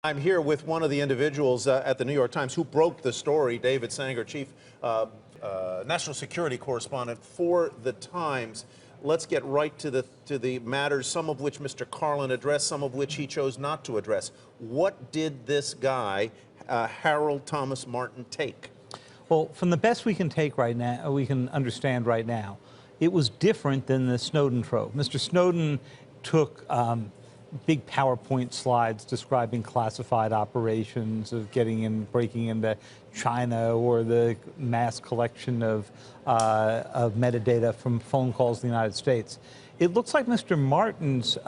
I'm here with one of the individuals at the New York Times who broke the story, David Sanger, chief national security correspondent for the Times. Let's get right to the matters, some of which Mr. Carlin addressed, some of which he chose not to address. What did this guy, Harold Thomas Martin, take? Well, from the best we can take right now, we can understand right now, it was different than the Snowden trove. Mr. Snowden took big PowerPoint slides describing classified operations of breaking into China, or the mass collection of metadata from phone calls in the United States. It looks like Mr. Martin's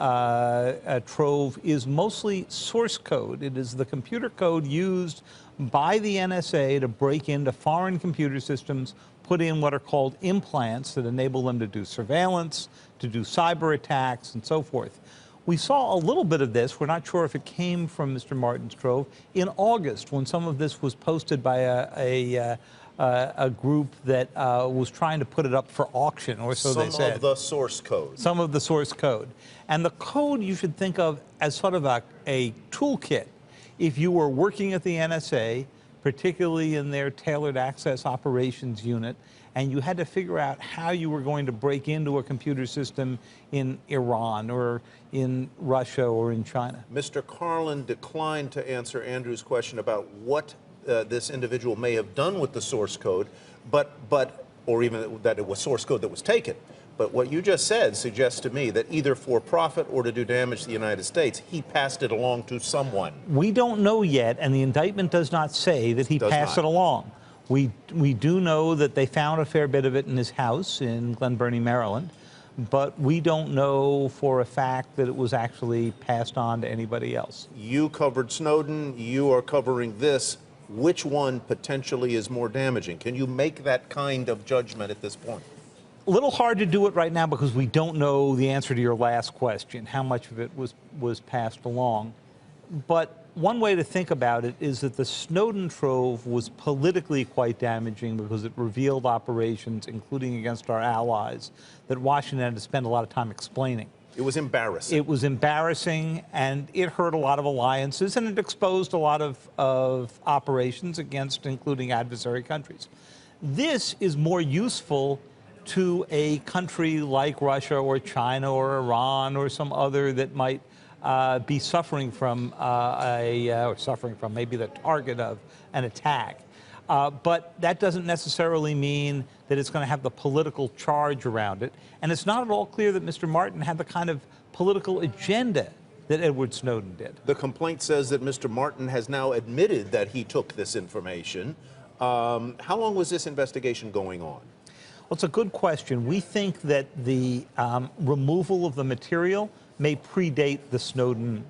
trove is mostly source code. It is the computer code used by the NSA to break into foreign computer systems, put in what are called implants that enable them to do surveillance, to do cyber attacks, and so forth. We saw a little bit of this, we're not sure if it came from Mr. Martin's trove, in August, when some of this was posted by a group that was trying to put it up for auction, or so they said. Some of the source code. Some of the source code. And the code you should think of as sort of a toolkit. If you were working at the NSA, particularly in their tailored access operations unit, and you had to figure out how you were going to break into a computer system in Iran or in Russia or in China. Mr. Carlin declined to answer Andrew's question about what this individual may have done with the source code, or even that it was source code that was taken. But what you just said suggests to me that either for profit or to do damage to the United States, he passed it along to someone. We don't know yet, and the indictment does not say that he passed it along. We do know that they found a fair bit of it in his house in Glen Burnie, Maryland, but we don't know for a fact that it was actually passed on to anybody else. You covered Snowden, you are covering this. Which one potentially is more damaging? Can you make that kind of judgment at this point? A little hard to do it right now because we don't know the answer to your last question, how much of it was passed along. But one way to think about it is that the Snowden trove was politically quite damaging because it revealed operations, including against our allies, that Washington had to spend a lot of time explaining. It was embarrassing. It was embarrassing, and it hurt a lot of alliances, and it exposed a lot of operations against, including adversary countries. This is more useful to a country like Russia or China or Iran or some other that might be suffering from maybe the target of an attack. But that doesn't necessarily mean that it's going to have the political charge around it. And it's not at all clear that Mr. Martin had the kind of political agenda that Edward Snowden did. The complaint says that Mr. Martin has now admitted that he took this information. How long was this investigation going on? Well, it's a good question. We think that the removal of the material may predate the Snowden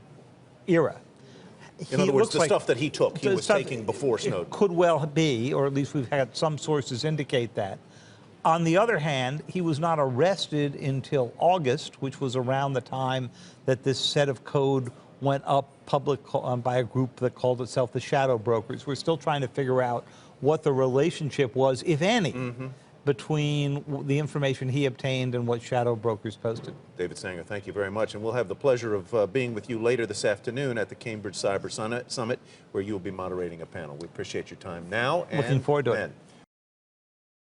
era. In other words, the stuff that he took, he was taking before Snowden. It could well be, or at least we've had some sources indicate that. On the other hand, he was not arrested until August, which was around the time that this set of code went up public by a group that called itself the Shadow Brokers. We're still trying to figure out what the relationship was, if any, between the information he obtained and what Shadow Brokers posted. David Sanger, thank you very much. And we'll have the pleasure of being with you later this afternoon at the Cambridge Cyber Summit, where you will be moderating a panel. We appreciate your time now and looking forward to it.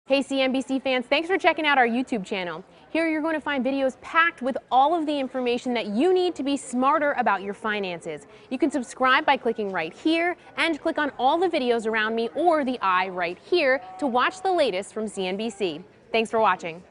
Hey CNBC fans, thanks for checking out our YouTube channel. Here you're going to find videos packed with all of the information that you need to be smarter about your finances. You can subscribe by clicking right here and click on all the videos around me or the eye right here to watch the latest from CNBC. Thanks for watching.